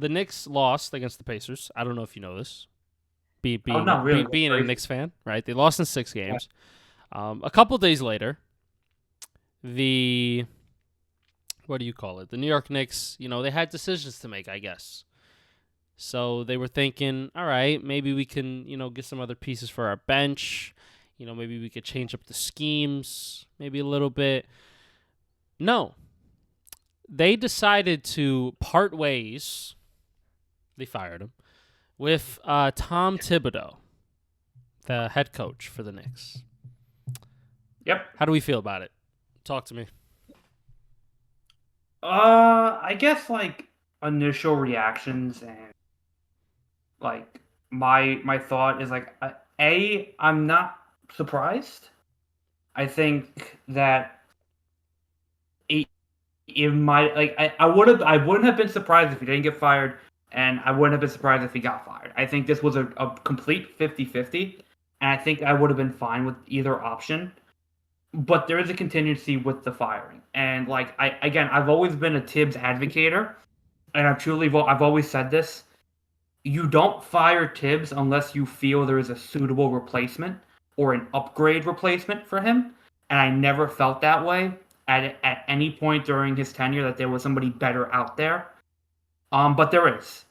the Knicks lost against the Pacers. I don't know if you know this. Oh, no, really? That's Being a crazy. Knicks fan, right? They lost in 6 Yeah. games. A couple days later, the what do you call it? The New York Knicks, they had decisions to make, I guess. So they were thinking, all right, maybe we can, get some other pieces for our bench. Maybe we could change up the schemes, maybe a little bit. No, they decided to part ways. They fired him with Tom Thibodeau, the head coach for the Knicks. Yep. How do we feel about it? Talk to me. I guess like initial reactions and like my thought is like I'm not surprised. I think that it, it might like I wouldn't have been surprised if he didn't get fired, and I wouldn't have been surprised if he got fired. I think this was a complete 50-50, and I think I would have been fine with either option. But there is a contingency with the firing, and like I've always been a Tibbs advocator, and I've always said this: you don't fire Tibbs unless you feel there is a suitable replacement or an upgrade replacement for him. And I never felt that way at any point during his tenure that there was somebody better out there. But there is,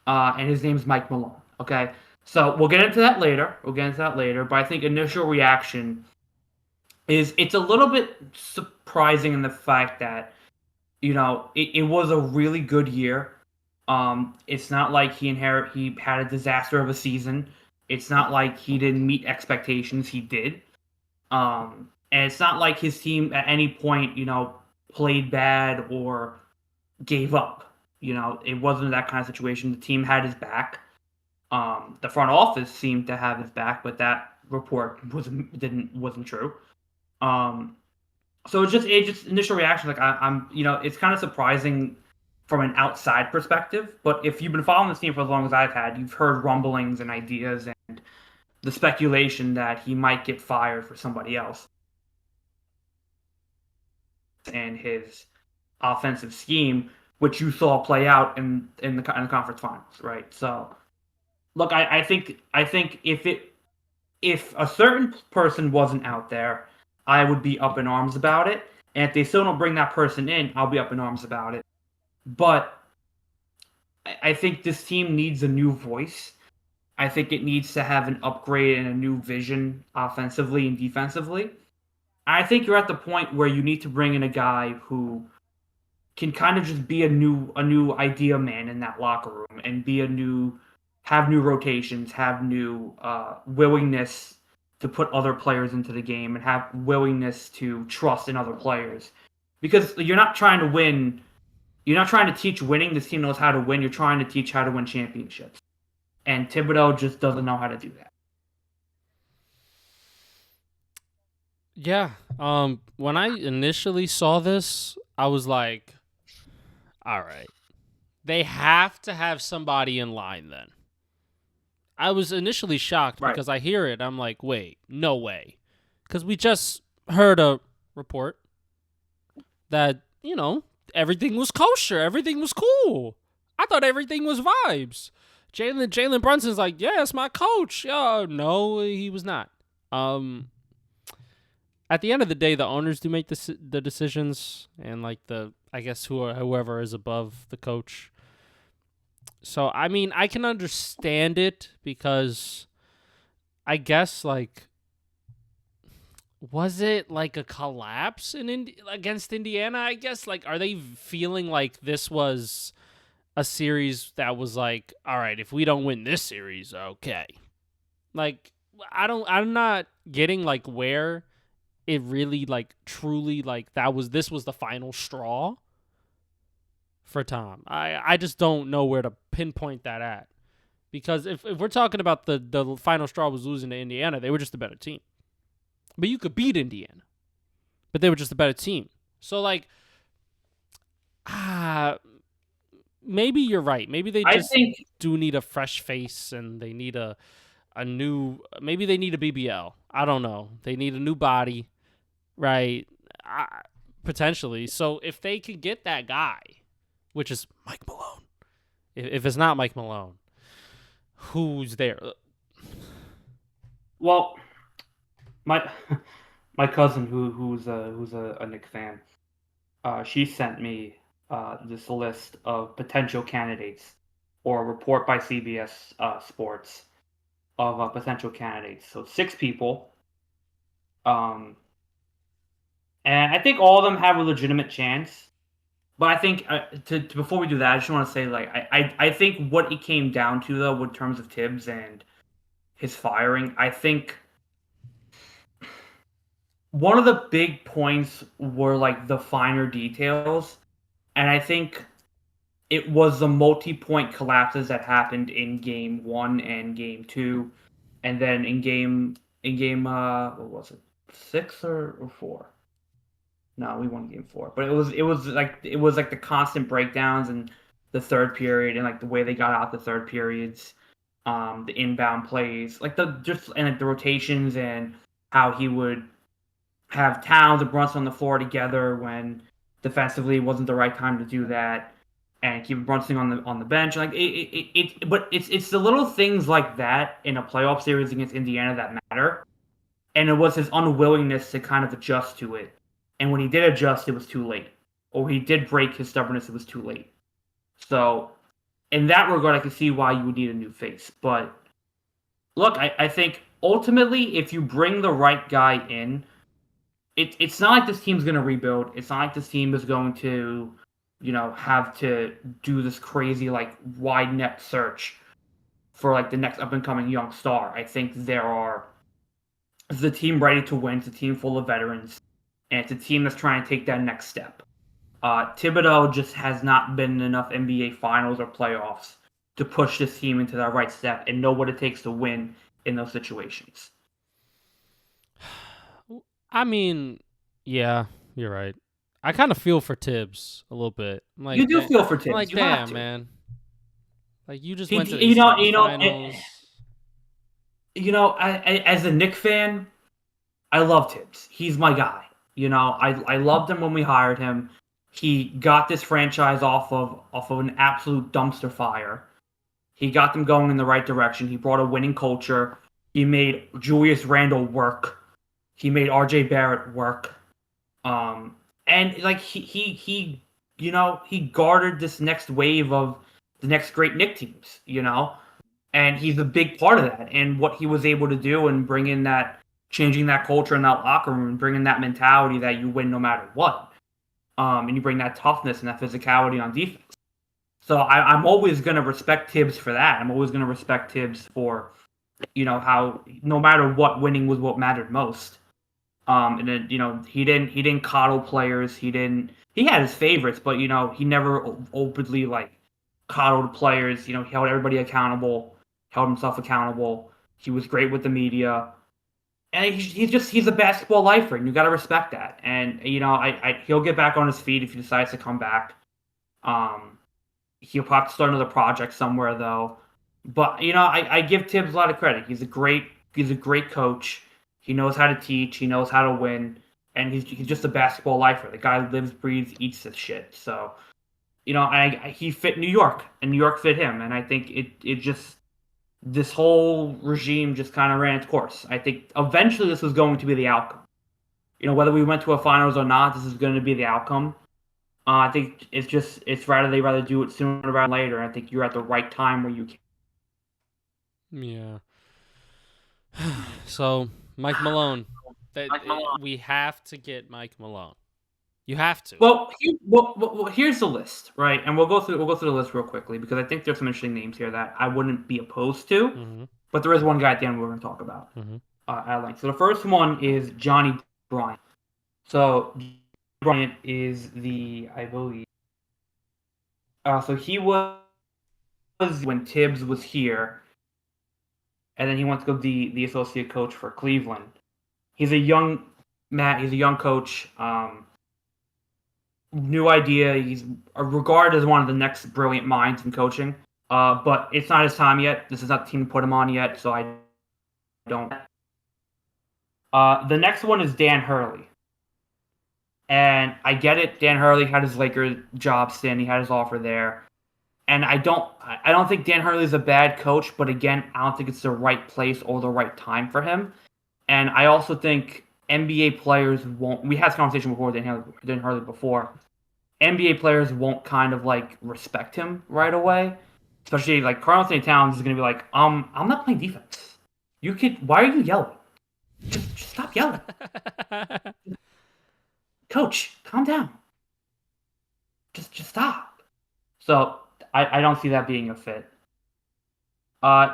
and his name's Mike Malone. Okay, so we'll get into that later. But I think initial reaction is it's a little bit surprising in the fact that it was a really good year. It's not like he had a disaster of a season. It's not like he didn't meet expectations. He did. And it's not like his team at any point, played bad or gave up. It wasn't that kind of situation. The team had his back. The front office seemed to have his back, but that report wasn't true. Um, so it's just initial reaction. Like I'm, it's kind of surprising from an outside perspective. But if you've been following this team for as long as I've had, you've heard rumblings and ideas and the speculation that he might get fired for somebody else and his offensive scheme, which you saw play out in the conference finals, right? So look, I think if a certain person wasn't out there, I would be up in arms about it. And if they still don't bring that person in, I'll be up in arms about it. But I think this team needs a new voice. I think it needs to have an upgrade and a new vision offensively and defensively. I think you're at the point where you need to bring in a guy who can kind of just be a new idea man in that locker room and have new rotations, have new willingness to put other players into the game and have willingness to trust in other players. Because you're not trying to win. You're not trying to teach winning. This team knows how to win. You're trying to teach how to win championships. And Thibodeau just doesn't know how to do that. Yeah. When I initially saw this, I was like, all right. They have to have somebody in line then. I was initially shocked Right. because I hear it. I'm like, wait, no way. Because we just heard a report that, everything was kosher. Everything was cool. I thought everything was vibes. Jalen Brunson's like, yeah, it's my coach. No, he was not. At the end of the day, the owners do make the decisions, and like I guess whoever is above the coach. So I mean, I can understand it because I guess like was it like a collapse against Indiana? I guess like are they feeling like this was a series that was like, all right, if we don't win this series, okay. Like I'm not getting like where it really like truly like this was the final straw for Tom. I just don't know where to pinpoint that at. Because if we're talking about the final straw was losing to Indiana, they were just a better team. But you could beat Indiana. But they were just a better team. So like maybe you're right. Maybe they I just think do need a fresh face and they need a new maybe they need a BBL. I don't know. They need a new body, right? Potentially. So if they could get that guy, which is Mike Malone, If it's not Mike Malone, who's there? Well, my my cousin who's a Knicks fan, she sent me this list of potential candidates, or a report by CBS Sports of potential candidates. So 6 people, um, and I think all of them have a legitimate chance. But I think to before we do that, I just want to say like I think what it came down to though, in terms of Tibbs and his firing, I think one of the big points were like the finer details, and I think it was the multi-point collapses that happened in game 1 and game 2, and then in game what was it, 6 or 4? No, we won game 4, but it was like the constant breakdowns in the third period, and like the way they got out the third periods, the inbound plays, like the just and like the rotations, and how he would have Towns and Brunson on the floor together when defensively it wasn't the right time to do that, and keep Brunson on the bench. Like but it's the little things like that in a playoff series against Indiana that matter, and it was his unwillingness to kind of adjust to it. And when he did adjust, it was too late. Or he did break his stubbornness, it was too late. So, in that regard, I can see why you would need a new face. But look, I think ultimately, if you bring the right guy in, it's not like this team's going to rebuild. It's not like this team is going to, have to do this crazy, like, wide net search for, like, the next up and coming young star. I think it's a team ready to win. It's a team full of veterans, and it's a team that's trying to take that next step. Thibodeau just has not been in enough NBA Finals or playoffs to push this team into that right step and know what it takes to win in those situations. I mean, yeah, you're right. I kind of feel for Tibbs a little bit. You do feel for I'm Tibbs. like, You have damn, to. man. Like you just He, went to the you Eastern know, Conference Finals. as a Knicks fan, I love Tibbs. He's my guy. I loved him when we hired him. He got this franchise off of an absolute dumpster fire. He got them going in the right direction. He brought a winning culture. He made Julius Randle work. He made RJ Barrett work. And like he guarded this next wave of the next great Knicks teams. And he's a big part of that. And what he was able to do and bring in that, changing that culture in that locker room, and bringing that mentality that you win no matter what. And you bring that toughness and that physicality on defense. So I'm always going to respect Tibbs for that. I'm always going to respect Tibbs for, how no matter what, winning was what mattered most. And then he didn't coddle players. He had his favorites, but he never openly like coddled players. He held everybody accountable, held himself accountable. He was great with the media, and he's a basketball lifer, and you got to respect that. And he'll get back on his feet if he decides to come back. He'll probably start another project somewhere though. But I give Tibbs a lot of credit. He's a great coach. He knows how to teach. He knows how to win, and he's just a basketball lifer. The guy lives, breathes, eats this shit. So he fit New York, and New York fit him. And I think it just, this whole regime just kind of ran its course. I think eventually this was going to be the outcome. Whether we went to a finals or not, this is going to be the outcome. I think it's rather do it sooner rather than later. I think you're at the right time where you can. Yeah. So Mike Malone, we have to get Mike Malone. You have to. Well, here's the list, right? And we'll go through the list real quickly because I think there's some interesting names here that I wouldn't be opposed to. Mm-hmm. But there is one guy at the end we're going to talk about. Mm-hmm. At length. So the first one is Johnny Bryant. So Bryant is I believe. So he was when Tibbs was here, and then he went to go be the associate coach for Cleveland. He's a young coach. New idea. He's regarded as one of the next brilliant minds in coaching. But it's not his time yet. This is not the team to put him on yet, so I don't. The next one is Dan Hurley. And I get it. Dan Hurley had his Lakers job stint. He had his offer there. And I don't think Dan Hurley is a bad coach, but again, I don't think it's the right place or the right time for him. And I also think NBA players won't. We had this conversation before Dan Hurley before. NBA players won't kind of like respect him right away, especially like Karl-Anthony Towns is going to be like, I'm not playing defense. You kid, why are you yelling? Just stop yelling, coach. Calm down. Just stop. So I don't see that being a fit.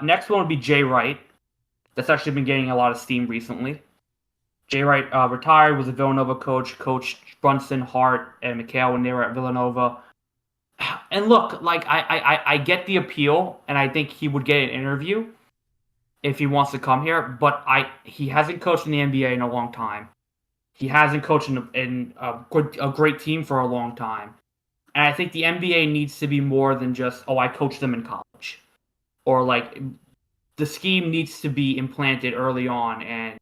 Next one would be Jay Wright. That's actually been getting a lot of steam recently. Jay Wright retired, was a Villanova coach, coached Brunson, Hart, and McHale when they were at Villanova. And look, like I get the appeal, and I think he would get an interview if he wants to come here. But he hasn't coached in the NBA in a long time. He hasn't coached in a great team for a long time. And I think the NBA needs to be more than just, I coached them in college. Or like the scheme needs to be implanted early on, and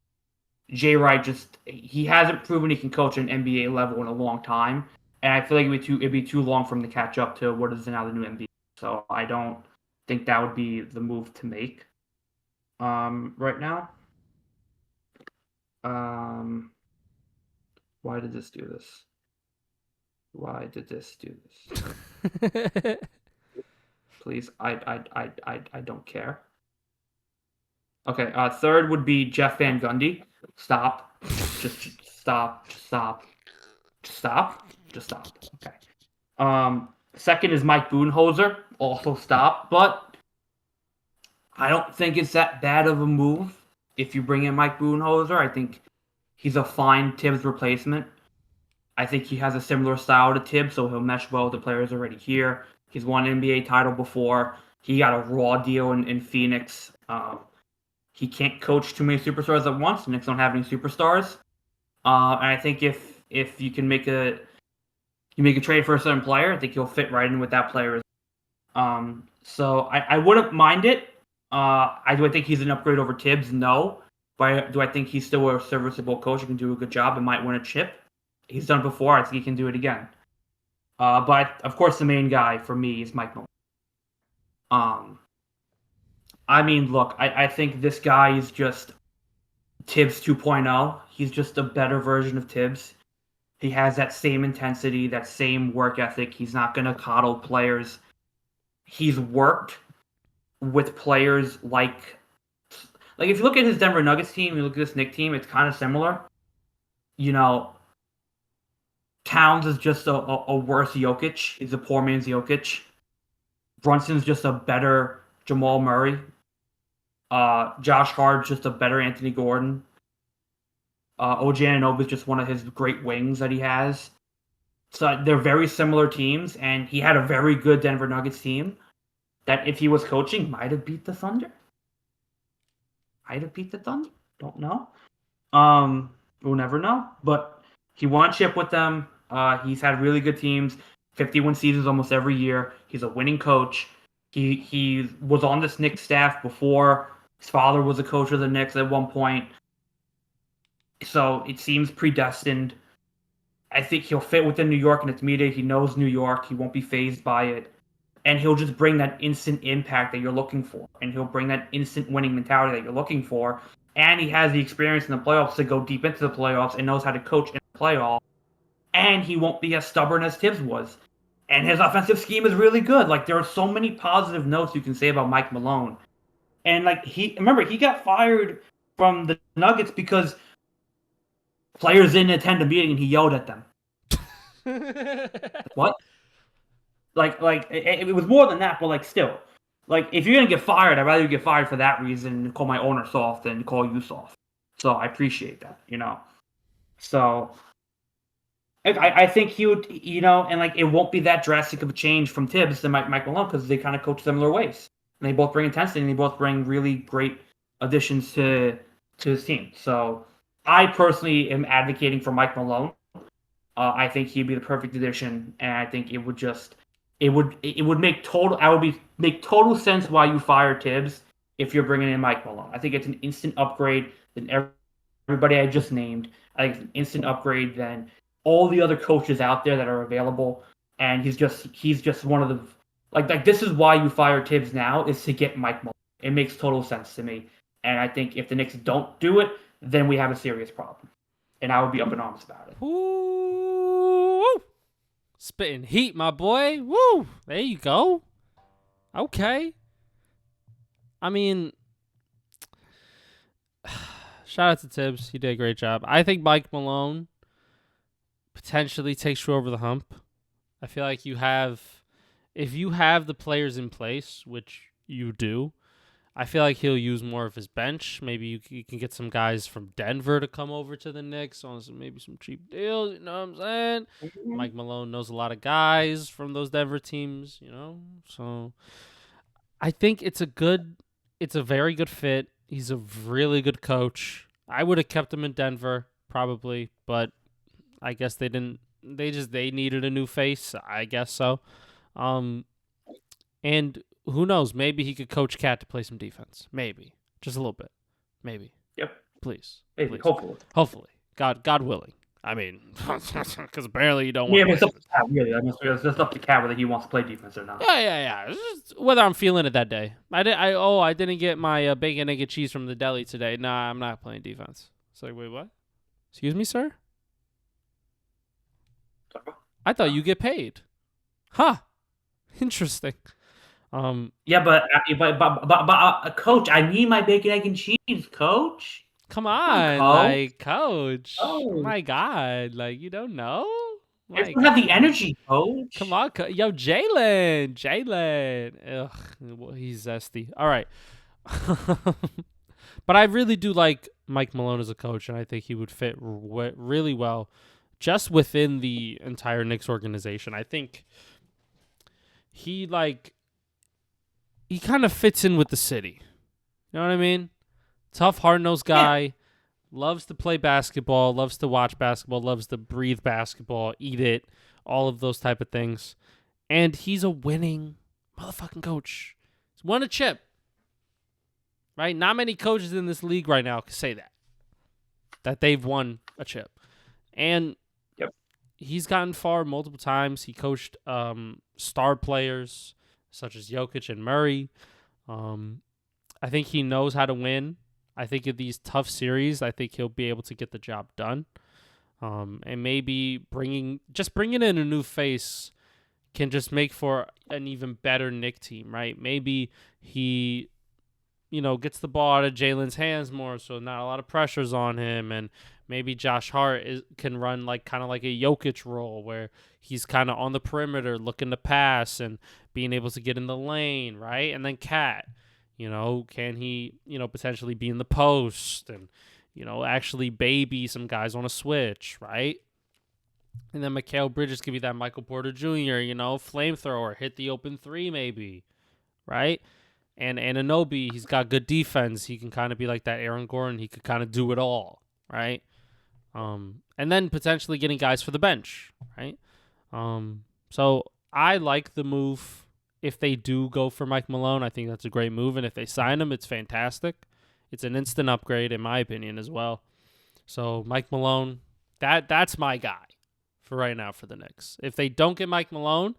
Jay Wright he hasn't proven he can coach an NBA level in a long time, and I feel like it'd be too long for him to catch up to what is now the new NBA. So I don't think that would be the move to make right now. Why did this do this? Why did this do this? Please, I don't care. Okay, third would be Jeff Van Gundy. Stop. Just stop. Just stop. Just stop. Just stop. Okay. Second is Mike Budenholzer. Also stop. But I don't think it's that bad of a move if you bring in Mike Budenholzer. I think he's a fine Tibbs replacement. I think he has a similar style to Tibbs, so he'll mesh well with the players already here. He's won an NBA title before. He got a raw deal in Phoenix. He can't coach too many superstars at once. The Knicks don't have any superstars. And I think if you can make a trade for a certain player, I think he'll fit right in with that player. So I wouldn't mind it. Do I think he's an upgrade over Tibbs? No. But do I think he's still a serviceable coach who can do a good job and might win a chip? He's done it before. I think he can do it again. But of course, the main guy for me is Mike Malone. I mean, look, I think this guy is just Tibbs 2.0. He's just a better version of Tibbs. He has that same intensity, that same work ethic. He's not going to coddle players. He's worked with players like if you look at his Denver Nuggets team, you look at this Knicks team, it's kind of similar. You know, Towns is just a worse Jokic. He's a poor man's Jokic. Brunson's just a better Jamal Murray. Josh Hart's just a better Anthony Gordon. OG Anunoby is just one of his great wings that he has. So they're very similar teams, and he had a very good Denver Nuggets team that if he was coaching might have beat the Thunder. Don't know. We'll never know. But he won a chip with them. He's had really good teams, 51 seasons almost every year. He's a winning coach. He was on this Knicks staff before. His father was a coach of the Knicks at one point. So it seems predestined. I think he'll fit within New York and its media. He knows New York. He won't be fazed by it. And he'll just bring that instant impact that you're looking for. And he'll bring that instant winning mentality that you're looking for. And he has the experience in the playoffs to go deep into the playoffs and knows how to coach in the playoffs. And he won't be as stubborn as Tibbs was. And his offensive scheme is really good. Like, there are so many positive notes you can say about Mike Malone. And, like, he got fired from the Nuggets because players didn't attend a meeting and he yelled at them. What? Like it was more than that, but, like, still. Like, if you're going to get fired, I'd rather you get fired for that reason and call my owner soft than call you soft. So I appreciate that, you know. So I think he would, you know, and like it won't be that drastic of a change from Tibbs to Mike Malone because they kind of coach similar ways. And they both bring intensity and they both bring really great additions to his team. So I personally am advocating for Mike Malone. I think he'd be the perfect addition, and I think it would make total sense why you fire Tibbs if you're bringing in Mike Malone. I think it's an instant upgrade than everybody I just named. I think it's an instant upgrade than all the other coaches out there that are available, and he's just one of Like this is why you fire Tibbs now, is to get Mike Malone. It makes total sense to me. And I think if the Knicks don't do it, then we have a serious problem. And I would be up in arms about it. Woo! Spitting heat, my boy. Woo! There you go. Okay. I mean, shout out to Tibbs. He did a great job. I think Mike Malone potentially takes you over the hump. I feel like if you have the players in place, which you do, I feel like he'll use more of his bench. Maybe you can get some guys from Denver to come over to the Knicks on maybe some cheap deals. You know what I'm saying? Mike Malone knows a lot of guys from those Denver teams, So I think it's a very good fit. He's a really good coach. I would have kept him in Denver probably, but I guess they didn't. They needed a new face. I guess so. And who knows? Maybe he could coach Cat to play some defense. Maybe. Just a little bit. Maybe. Yep. Please. Maybe. Please. Hopefully. God willing. I mean, because apparently you don't want to. Yeah, to. it's up to Cat, really. It's just up to Cat whether he wants to play defense or not. Yeah. It's just whether I'm feeling it that day. I didn't get my bacon, egg, and cheese from the deli today. Nah, I'm not playing defense. It's like, wait, what? Excuse me, sir? I thought you get paid. Huh. Interesting. Yeah, but coach, I need my bacon, egg, and cheese, coach. Come on, coach. Oh my God, you don't know? You don't have the energy, coach. Come on, yo, Jalen. Ugh, he's zesty. All right. But I really do like Mike Malone as a coach, and I think he would fit really well just within the entire Knicks organization. I think he kind of fits in with the city. You know what I mean? Tough, hard-nosed guy, loves to play basketball, loves to watch basketball, loves to breathe basketball, eat it, all of those type of things. And he's a winning motherfucking coach. He's won a chip. Right? Not many coaches in this league right now can say that they've won a chip. And he's gotten far multiple times. He coached star players such as Jokic and Murray. I think he knows how to win. I think in these tough series, I think he'll be able to get the job done. And maybe bringing in a new face can just make for an even better Knick team, right? Maybe he, gets the ball out of Jalen's hands more, so not a lot of pressure's on him, and maybe Josh Hart can run kind of like a Jokic role where he's kind of on the perimeter looking to pass and being able to get in the lane, right? And then Cat, can he, potentially be in the post and, actually baby some guys on a switch, right? And then Mikal Bridges could be that Michael Porter Jr., flamethrower, hit the open three maybe, right? And Anunoby, he's got good defense. He can kind of be like that Aaron Gordon. He could kind of do it all, right? And then potentially getting guys for the bench, right? So I like the move. If they do go for Mike Malone, I think that's a great move. And if they sign him, it's fantastic. It's an instant upgrade, in my opinion, as well. So Mike Malone, that's my guy for right now for the Knicks. If they don't get Mike Malone,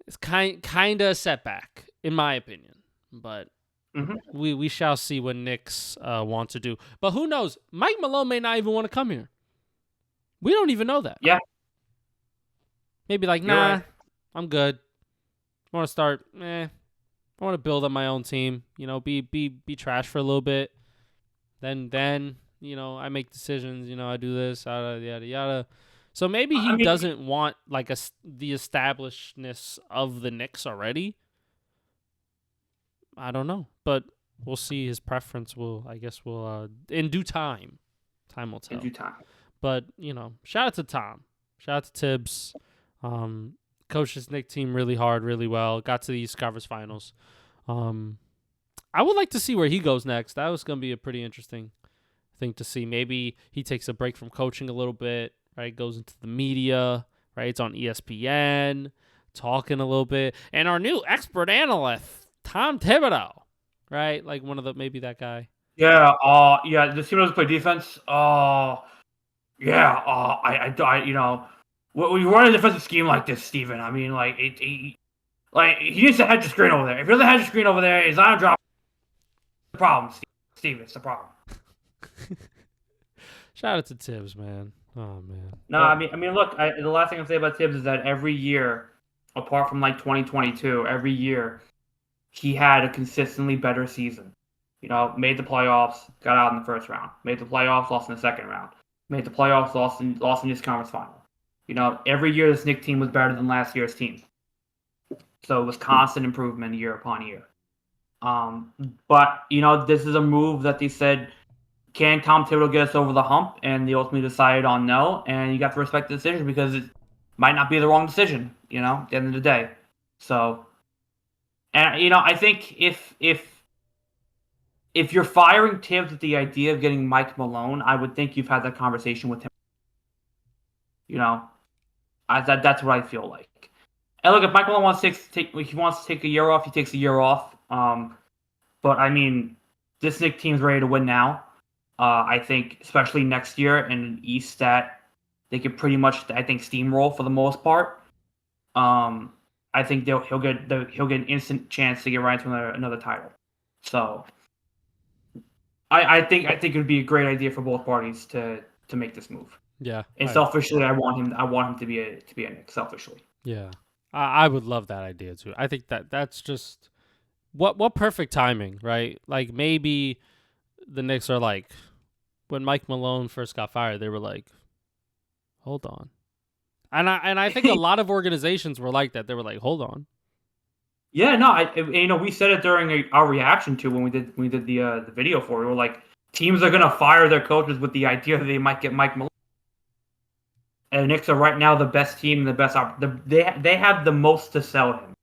it's kind of a setback, in my opinion. But we shall see what Knicks want to do. But who knows? Mike Malone may not even want to come here. We don't even know that. Yeah. Maybe nah, right. I'm good. I want to start. I want to build up my own team. Be trash for a little bit. Then I make decisions. I do this. Yada yada yada. So maybe he doesn't want the establishedness of the Knicks already. I don't know, but we'll see. His preference will in due time. Time will tell. In due time. But shout out to Tom. Shout out to Tibbs. Coached his Knicks team really hard, really well. Got to the East Conference Finals. I would like to see where he goes next. That was going to be a pretty interesting thing to see. Maybe he takes a break from coaching a little bit, right? Goes into the media, right? It's on ESPN, talking a little bit. And our new expert analyst, Tom Thibodeau, right? Maybe that guy. Yeah, the team doesn't play defense. I When you run a defensive scheme like this, Steven, I mean, like like he needs to hedge the screen over there. If he doesn't hedge the screen over there, he's not a drop. The problem, Steve. It's the problem. Shout out to Tibbs, man. Oh man. No, I mean, look. The last thing I'll say about Tibbs is that every year, apart from like 2022, every year he had a consistently better season. You know, made the playoffs, got out in the first round. Made the playoffs, lost in the second round. Made the playoffs, lost in this conference final. You know, every year this Knicks team was better than last year's team. So it was constant improvement year upon year. But you know, this is a move that they said, can Tom Thibodeau get us over the hump? And they ultimately decided on no. And you got to respect the decision because it might not be the wrong decision. You know, at the end of the day. So, and you know, I think if you're firing Tibbs with the idea of getting Mike Malone, I would think you've had that conversation with him. You know, that's what I feel like. And look, if Mike Malone wants to take a year off, he takes a year off. But I mean, this Knicks team's ready to win now. I think, especially next year in an East that they could pretty much, I think, steamroll for the most part. I think he'll get an instant chance to get right into another title. So, I think it would be a great idea for both parties to make this move. Yeah. And selfishly, I want him to be a Knick. Selfishly. Yeah. I would love that idea too. I think that's just what perfect timing, right? Like maybe the Knicks are like, when Mike Malone first got fired, they were like, hold on. And I think a lot of organizations were like that. They were like, hold on. Yeah, no, we said it during our reaction to when we did the video for it. We were like, teams are gonna fire their coaches with the idea that they might get Mike Malone. And the Knicks are right now the best team and the best they have the most to sell him.